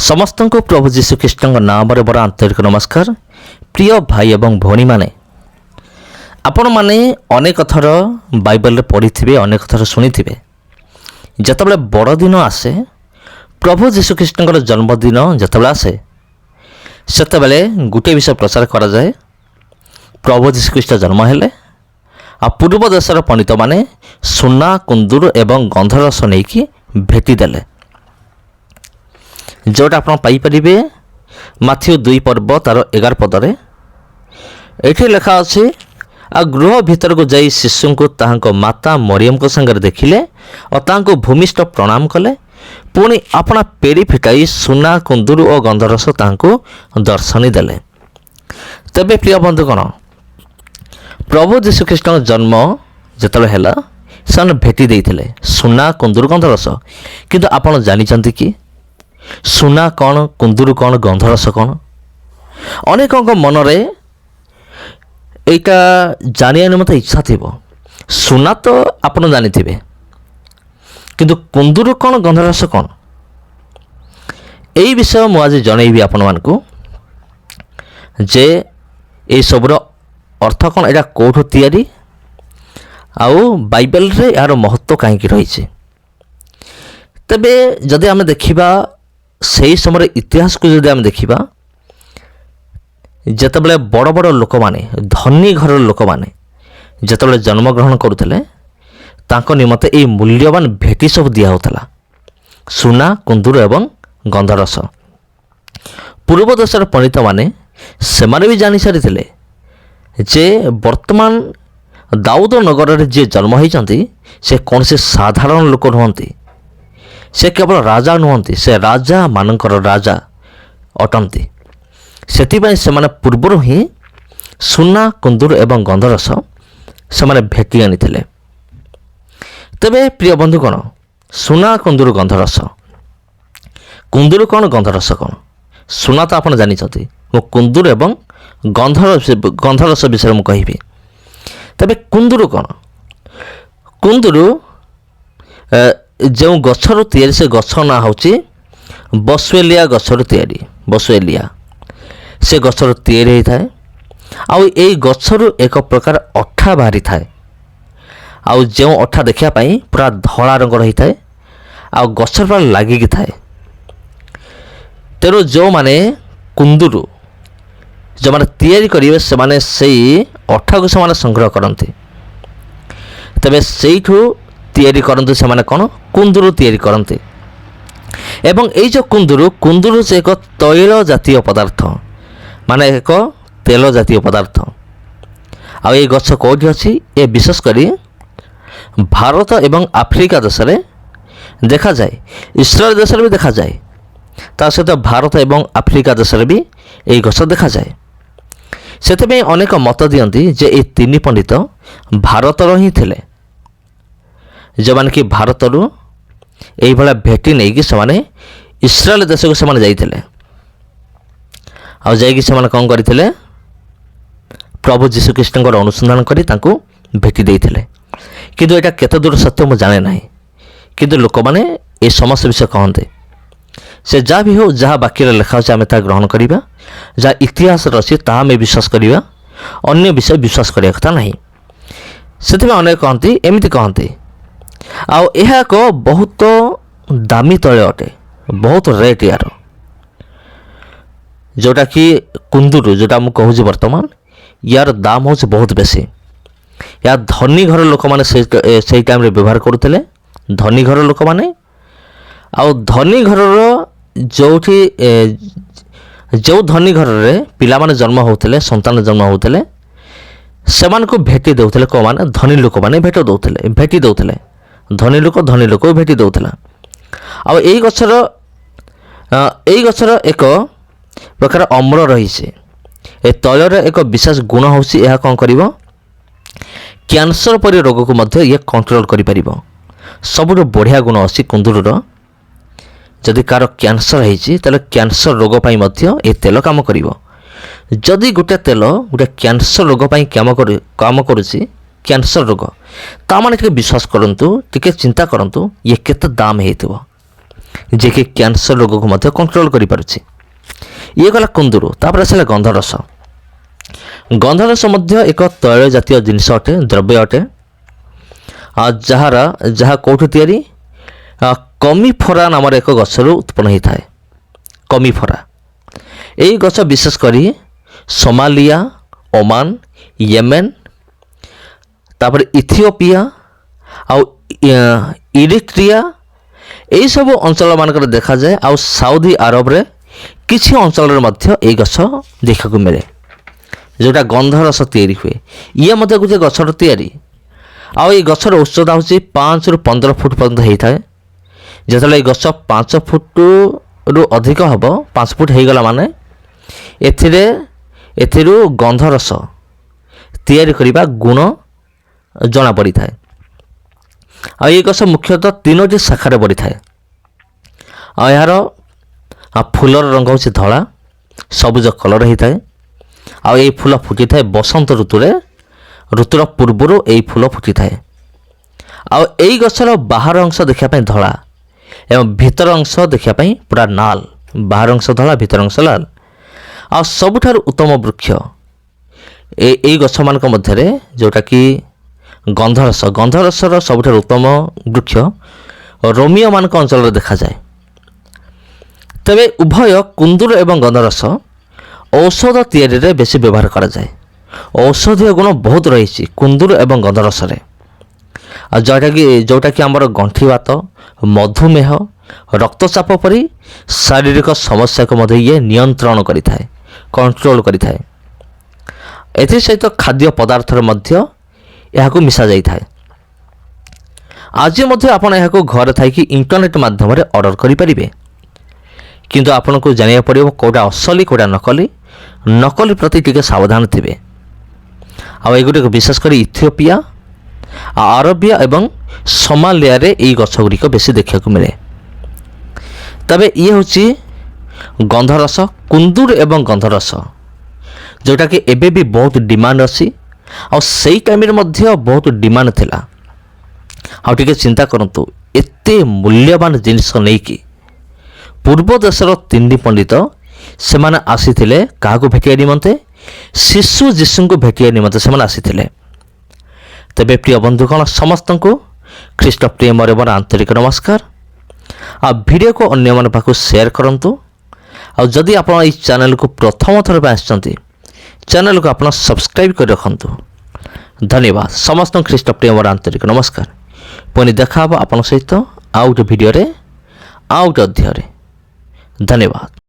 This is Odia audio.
ସମସ୍ତଙ୍କୁ ପ୍ରଭୁ ଯୀଶୁଖ୍ରୀଷ୍ଟଙ୍କ ନାମରେ ବଡ଼ ଆନ୍ତରିକ ନମସ୍କାର। ପ୍ରିୟ ଭାଇ ଏବଂ ଭଉଣୀମାନେ, ଆପଣମାନେ ଅନେକ ଥର ବାଇବଲରେ ପଢ଼ିଥିବେ, ଅନେକ ଥର ଶୁଣିଥିବେ, ଯେତେବେଳେ ବଡ଼ଦିନ ଆସେ, ପ୍ରଭୁ ଯୀଶୁଖ୍ରୀଷ୍ଟଙ୍କର ଜନ୍ମଦିନ ଯେତେବେଳେ ଆସେ, ସେତେବେଳେ ଗୋଟିଏ ବିଷୟ ପ୍ରଚାର କରାଯାଏ। ପ୍ରଭୁ ଯୀଶୁଖ୍ରୀଷ୍ଟ ଜନ୍ମ ହେଲେ, ଆଉ ପୂର୍ବ ଦେଶର ପଣ୍ଡିତମାନେ ସୁନା, କୁନ୍ଦୁରୁ ଏବଂ ଗନ୍ଧରସ ନେଇକି ଭେଟି ଦେଲେ, ଯେଉଁଟା ଆପଣ ପାଇପାରିବେ ମାଥିଉ 2 ପର୍ବ ତାର 11 ପଦରେ। ଏଠି ଲେଖା ଅଛି, ଆଉ ଗୃହ ଭିତରକୁ ଯାଇ ଶିଶୁଙ୍କୁ ତାହାଙ୍କ ମାତା ମରିୟମଙ୍କ ସାଙ୍ଗରେ ଦେଖିଲେ ଓ ତାଙ୍କୁ ଭୂମିଷ୍ଠ ପ୍ରଣାମ କଲେ। ପୁଣି ଆପଣା ପେଡ଼ି ଫିଟାଇ ସୁନା, କୁନ୍ଦୁରୁ ଓ ଗନ୍ଧରସ ତାହାଙ୍କୁ ଦର୍ଶନୀ ଦେଲେ। ତେବେ ପ୍ରିୟ ବନ୍ଧୁଗଣ, ପ୍ରଭୁ ଯୀଶୁଖ୍ରୀଷ୍ଟଙ୍କ ଜନ୍ମ ଯେତେବେଳେ ହେଲା, ସେମାନେ ଭେଟି ଦେଇଥିଲେ ସୁନା, କୁନ୍ଦୁରୁ, ଗନ୍ଧରସ। କିନ୍ତୁ ଆପଣ ଜାଣିଛନ୍ତି କି ସୁନା କ'ଣ, କୁନ୍ଦୁରୁ କ'ଣ, ଗନ୍ଧରସ କ'ଣ? ଅନେକଙ୍କ ମନରେ ଏଇଟା ଜାଣିବା ନିମନ୍ତେ ଇଚ୍ଛା ଥିବ। ସୁନା ତ ଆପଣ ଜାଣିଥିବେ, କିନ୍ତୁ କୁନ୍ଦୁରୁ କ'ଣ, ଗନ୍ଧରସ କ'ଣ? ଏଇ ବିଷୟ ମୁଁ ଆଜି ଜଣାଇବି ଆପଣମାନଙ୍କୁ, ଯେ ଏଇସବୁର ଅର୍ଥ କ'ଣ, ଏଇଟା କେଉଁଠୁ ତିଆରି, ଆଉ ବାଇବେଲରେ ଏହାର ମହତ୍ତ୍ୱ କାହିଁକି ରହିଛି। ତେବେ ଯଦି ଆମେ ଦେଖିବା ସେହି ସମୟରେ ଇତିହାସକୁ, ଯଦି ଆମେ ଦେଖିବା, ଯେତେବେଳେ ବଡ଼ ବଡ଼ ଲୋକମାନେ, ଧନୀ ଘରର ଲୋକମାନେ ଯେତେବେଳେ ଜନ୍ମଗ୍ରହଣ କରୁଥିଲେ, ତାଙ୍କ ନିମନ୍ତେ ଏହି ମୂଲ୍ୟବାନ ଭେଟି ସବୁ ଦିଆହେଉଥିଲା, ସୁନା, କୁନ୍ଦୁରୁ ଏବଂ ଗନ୍ଧରସ। ପୂର୍ବ ଦେଶର ପଣ୍ଡିତମାନେ ସେମାନେ ବି ଜାଣିସାରିଥିଲେ ଯେ ବର୍ତ୍ତମାନ ଦାଉଦ ନଗରରେ ଯିଏ ଜନ୍ମ ହୋଇଛନ୍ତି, ସେ କୌଣସି ସାଧାରଣ ଲୋକ ନୁହନ୍ତି, ସେ କେବଳ ରାଜା ନୁହନ୍ତି, ସେ ରାଜାମାନଙ୍କର ରାଜା ଅଟନ୍ତି। ସେଥିପାଇଁ ସେମାନେ ପୂର୍ବରୁ ହିଁ ସୁନା, କୁନ୍ଦୁରୁ ଏବଂ ଗନ୍ଧରସ ସେମାନେ ଭେଟି ଆଣିଥିଲେ। ତେବେ ପ୍ରିୟ ବନ୍ଧୁଗଣ, ସୁନା, କୁନ୍ଦୁରୁ, ଗନ୍ଧରସ, କୁନ୍ଦୁରୁ କ'ଣ, ଗନ୍ଧରସ କ'ଣ? ସୁନା ତ ଆପଣ ଜାଣିଛନ୍ତି, ମୁଁ କୁନ୍ଦୁରୁ ଏବଂ ଗନ୍ଧରସ ବିଷୟରେ ମୁଁ କହିବି। ତେବେ କୁନ୍ଦୁରୁ କ'ଣ? କୁନ୍ଦୁରୁ ଯେଉଁ ଗଛରୁ ତିଆରି, ସେ ଗଛ ନାଁ ହେଉଛି ବସୁଏଲିଆ ଗଛରୁ ତିଆରି। ବସୁଏଲିଆ ସେ ଗଛରୁ ତିଆରି ହୋଇଥାଏ, ଆଉ ଏଇ ଗଛରୁ ଏକ ପ୍ରକାର ଅଠା ବାହାରିଥାଏ, ଆଉ ଯେଉଁ ଅଠା ଦେଖିବା ପାଇଁ ପୁରା ଧଳା ରଙ୍ଗର ହୋଇଥାଏ, ଆଉ ଗଛର ପୁରା ଲାଗିକି ଥାଏ। ତେଣୁ ଯେଉଁମାନେ କୁନ୍ଦୁରୁ ଯେଉଁମାନେ ତିଆରି କରିବେ, ସେମାନେ ସେଇ ଅଠାକୁ ସେମାନେ ସଂଗ୍ରହ କରନ୍ତି। ତେବେ ସେଇଠୁ ତିଆରି କରନ୍ତି ସେମାନେ କ'ଣ, କୁନ୍ଦୁରୁ ତିଆରି କରନ୍ତି। ଏବଂ ଏଇ ଯେଉଁ କୁନ୍ଦୁରୁ ସେ ଏକ ତୈଳ ଜାତୀୟ ପଦାର୍ଥ, ମାନେ ଏକ ତେଲ ଜାତୀୟ ପଦାର୍ଥ। ଆଉ ଏଇ ଗଛ କେଉଁଠି ଅଛି? ଏ ବିଶେଷ କରି ଭାରତ ଏବଂ ଆଫ୍ରିକା ଦେଶରେ ଦେଖାଯାଏ, ଇସ୍ରାଏଲ ଦେଶରେ ବି ଦେଖାଯାଏ, ତା ସହିତ ଭାରତ ଏବଂ ଆଫ୍ରିକା ଦେଶରେ ବି ଏଇ ଗଛ ଦେଖାଯାଏ। ସେଥିପାଇଁ ଅନେକ ମତ ଦିଅନ୍ତି ଯେ ଏଇ ତିନି ପଣ୍ଡିତ ଭାରତର ହିଁ ଥିଲେ, ଯେଉଁମାନେ କି ଭାରତରୁ ଏଇଭଳିଆ ଭେଟି ନେଇକି ସେମାନେ ଇସ୍ରାଏଲ ଦେଶକୁ ସେମାନେ ଯାଇଥିଲେ। ଆଉ ଯାଇକି ସେମାନେ କ'ଣ କରିଥିଲେ? ପ୍ରଭୁ ଯୀଶୁଖ୍ରୀଷ୍ଟଙ୍କର ଅନୁସନ୍ଧାନ କରି ତାଙ୍କୁ ଭେଟି ଦେଇଥିଲେ। କିନ୍ତୁ ଏଇଟା କେତେ ଦୂର ସତ୍ୟ ମୁଁ ଜାଣେ ନାହିଁ, କିନ୍ତୁ ଲୋକମାନେ ଏ ସମସ୍ତ ବିଷୟ କହନ୍ତି। ସେ ଯାହା ବି ହେଉ, ଯାହା ବାକ୍ୟରେ ଲେଖା ଅଛି ଆମେ ତାହା ଗ୍ରହଣ କରିବା, ଯାହା ଇତିହାସରେ ଅଛି ତାହା ଆମେ ବିଶ୍ୱାସ କରିବା, ଅନ୍ୟ ବିଷୟ ବିଶ୍ୱାସ କରିବା କଥା ନାହିଁ। ସେଥିପାଇଁ ଅନେକ କହନ୍ତି, ଏମିତି କହନ୍ତି, ଆଉ ଏହା ଏକ ବହୁତ ଦାମୀ ତୈଳ ଅଟେ, ବହୁତ ରେଟ୍ ୟାର, ଯେଉଁଟାକି କୁନ୍ଦୁରୁ, ଯେଉଁଟା ମୁଁ କହୁଛି ବର୍ତ୍ତମାନ, ୟାର ଦାମ ହେଉଛି ବହୁତ ବେଶୀ। ଏହା ଧନୀ ଘର ଲୋକମାନେ ସେଇ ଟାଇମ୍ରେ ବ୍ୟବହାର କରୁଥିଲେ, ଧନୀ ଘର ଲୋକମାନେ। ଆଉ ଧନୀ ଘରର ଯେଉଁ ଧନୀ ଘରରେ ପିଲାମାନେ ଜନ୍ମ ହେଉଥିଲେ, ସନ୍ତାନ ଜନ୍ମ ହେଉଥିଲେ, ସେମାନଙ୍କୁ ଭେଟି ଦେଉଥିଲେ। କେଉଁମାନେ? ଧନୀ ଲୋକମାନେ ଭେଟି ଦେଉଥିଲେ। ଧନୀ ଲୋକକୁ ଭେଟି ଦେଉଥିଲା। ଆଉ ଏଇ ଗଛର ଏକ ପ୍ରକାର ଅମ୍ଳ ରହିଛି। ଏ ତୈଳର ଏକ ବିଶେଷ ଗୁଣ ହେଉଛି, ଏହା କ'ଣ କରିବ? କ୍ୟାନ୍ସର ପରି ରୋଗକୁ ମଧ୍ୟ ଇଏ କଣ୍ଟ୍ରୋଲ କରିପାରିବ। ସବୁଠୁ ବଢ଼ିଆ ଗୁଣ ଅଛି କୁନ୍ଦୁରୁର। ଯଦି କାହାର କ୍ୟାନ୍ସର ହେଇଛି, ତାହେଲେ କ୍ୟାନ୍ସର ରୋଗ ପାଇଁ ମଧ୍ୟ ଏ ତେଲ କାମ କରିବ। ଯଦି ଗୋଟେ ତେଲ ଗୋଟେ କ୍ୟାନ୍ସର ରୋଗ ପାଇଁ କାମ କରୁଛି, କ୍ୟାନ୍ସର ରୋଗ, ତାମାନେ ଟିକେ ବିଶ୍ୱାସ କରନ୍ତୁ, ଟିକେ ଚିନ୍ତା କରନ୍ତୁ, ଇଏ କେତେ ଦାମ ହେଇଥିବ। ଯିଏକି କ୍ୟାନ୍ସର ରୋଗକୁ ମଧ୍ୟ କଣ୍ଟ୍ରୋଲ କରିପାରୁଛି। ଇଏ ଗଲା କୁନ୍ଦୁରୁ। ତାପରେ ଆସିଲା ଗନ୍ଧରସ। ଗନ୍ଧରସ ମଧ୍ୟ ଏକ ତୈଳ ଜାତୀୟ ଜିନିଷ ଅଟେ, ଦ୍ରବ୍ୟ ଅଟେ, ଯାହା କେଉଁଠୁ ତିଆରି? କମିଫରା ନାମର ଏକ ଗଛରୁ ଉତ୍ପନ୍ନ ହୋଇଥାଏ। କମିଫରା ଏହି ଗଛ ବିଶେଷ କରି ସୋମାଲିଆ, ଓମାନ, ୟେମେନ, ତାପରେ ଇଥିଓପିଆ ଆଉ ଇରିଟ୍ରିଆ ଏହିସବୁ ଅଞ୍ଚଳମାନଙ୍କରେ ଦେଖାଯାଏ। ଆଉ ସାଉଦି ଆରବରେ କିଛି ଅଞ୍ଚଳରେ ମଧ୍ୟ ଏହି ଗଛ ଦେଖିବାକୁ ମିଳେ, ଯେଉଁଟା ଗନ୍ଧରସ ତିଆରି ହୁଏ। ଇଏ ମଧ୍ୟ ଗୋଟିଏ ଗଛର ତିଆରି। ଆଉ ଏହି ଗଛର ଉଚ୍ଚତା ହେଉଛି 5ରୁ 15 ଫୁଟ ପର୍ଯ୍ୟନ୍ତ ହୋଇଥାଏ। ଯେତେବେଳେ ଏହି ଗଛ 5 ଫୁଟରୁ ଅଧିକ ହେବ, 5 ଫୁଟ ହୋଇଗଲା ମାନେ ଏଥିରୁ ଗନ୍ଧରସ ତିଆରି କରିବା ଗୁଣ ଜଣାପଡ଼ିଥାଏ। ଆଉ ଏହି ଗଛ ମୁଖ୍ୟତଃ 3ଟି ଶାଖାରେ ବଢ଼ିଥାଏ। ଆଉ ଏହାର ଫୁଲର ରଙ୍ଗ ହେଉଛି ଧଳା, ସବୁଜ କଲର ହୋଇଥାଏ। ଆଉ ଏହି ଫୁଲ ଫୁଟିଥାଏ ବସନ୍ତ ଋତୁର ପୂର୍ବରୁ ଏହି ଫୁଲ ଫୁଟିଥାଏ। ଆଉ ଏହି ଗଛର ବାହାର ଅଂଶ ଦେଖିବା ପାଇଁ ଧଳା ଏବଂ ଭିତର ଅଂଶ ଦେଖିବା ପାଇଁ ପୁରା ନାଲ। ବାହାର ଅଂଶ ଧଳା, ଭିତର ଅଂଶ ଲାଲ। ଆଉ ସବୁଠାରୁ ଉତ୍ତମ ବୃକ୍ଷ ଏହି ଗଛମାନଙ୍କ ମଧ୍ୟରେ ଯେଉଁଟାକି ଗନ୍ଧରସର ସବୁଠାରୁ ଉତ୍ତମ ବୃକ୍ଷ ରୋମିଓମାନଙ୍କ ଅଞ୍ଚଳରେ ଦେଖାଯାଏ। ତେବେ ଉଭୟ କୁନ୍ଦୁରୁ ଏବଂ ଗନ୍ଧରସ ଔଷଧ ତିଆରିରେ ବେଶୀ ବ୍ୟବହାର କରାଯାଏ। ଔଷଧୀୟ ଗୁଣ ବହୁତ ରହିଛି କୁନ୍ଦୁରୁ ଏବଂ ଗନ୍ଧରସରେ, ଆଉ ଯେଉଁଟାକି ଆମର ଗଣ୍ଠିବାତ, ମଧୁମେହ, ରକ୍ତଚାପ ପରି ଶାରୀରିକ ସମସ୍ୟାକୁ ମଧ୍ୟ ଇଏ ନିୟନ୍ତ୍ରଣ କରିଥାଏ, କଣ୍ଟ୍ରୋଲ କରିଥାଏ। ଏଥିସହିତ ଖାଦ୍ୟ ପଦାର୍ଥରେ ମଧ୍ୟ ଏହାକୁ ମିଶାଯାଇଥାଏ। ଆଜି ମଧ୍ୟ ଆପଣ ଏହାକୁ ଘରେ ଥାଇକି ଇଣ୍ଟରନେଟ୍ ମାଧ୍ୟମରେ ଅର୍ଡ଼ର କରିପାରିବେ। କିନ୍ତୁ ଆପଣଙ୍କୁ ଜାଣିବାକୁ ପଡ଼ିବ କେଉଁଟା ଅସଲି କେଉଁଟା ନକଲି ପ୍ରତି ଟିକେ ସାବଧାନ ଥିବେ। ଆଉ ଏଗୁଡ଼ିକ ବିଶେଷ କରି ଇଥିଓପିଆ, ଆରବିଆ ଏବଂ ସୋମାଲିଆରେ ଏହି ଗଛଗୁଡ଼ିକ ବେଶୀ ଦେଖିବାକୁ ମିଳେ। ତେବେ ଇଏ ହେଉଛି ଗନ୍ଧରସ, କୁନ୍ଦୁରୁ ଏବଂ ଗନ୍ଧରସ, ଯେଉଁଟାକି ଏବେ ବି ବହୁତ ଡିମାଣ୍ଡ ଅଛି। ଆଉ ସେଇ ଟାଇମ୍ରେ ମଧ୍ୟ ବହୁତ ଡିମାଣ୍ଡ ଥିଲା। ଆଉ ଟିକେ ଚିନ୍ତା କରନ୍ତୁ, ଏତେ ମୂଲ୍ୟବାନ ଜିନିଷ ନେଇକି ପୂର୍ବ ଦେଶର 3 ପଣ୍ଡିତ ସେମାନେ ଆସିଥିଲେ କାହାକୁ ଭେଟିବା ନିମନ୍ତେ? ଶିଶୁ ଯୀଶୁଙ୍କୁ ଭେଟିବା ନିମନ୍ତେ ସେମାନେ ଆସିଥିଲେ। ତେବେ ପ୍ରିୟ ବନ୍ଧୁଗଣ, ସମସ୍ତଙ୍କୁ ଖ୍ରୀଷ୍ଟ ପ୍ରେମରେ ମୋର ଆନ୍ତରିକ ନମସ୍କାର। ଆଉ ଭିଡ଼ିଓକୁ ଅନ୍ୟମାନଙ୍କ ପାଖକୁ ସେୟାର କରନ୍ତୁ। ଆଉ ଯଦି ଆପଣ ଏହି ଚ୍ୟାନେଲକୁ ପ୍ରଥମ ଥର ପାଇଁ ଆସିଛନ୍ତି, ଚ୍ୟାନେଲକୁ ଆପଣ ସବସ୍କ୍ରାଇବ୍ କରି ରଖନ୍ତୁ। ଧନ୍ୟବାଦ। ସମସ୍ତଙ୍କୁ ଖ୍ରୀଷ୍ଟ ପ୍ରେମର ଆନ୍ତରିକ ନମସ୍କାର। ପୁଣି ଦେଖା ହେବ ଆପଣଙ୍କ ସହିତ ଆଉ ଗୋଟେ ଭିଡ଼ିଓରେ, ଆଉ ଗୋଟେ ଅଧ୍ୟାୟରେ। ଧନ୍ୟବାଦ।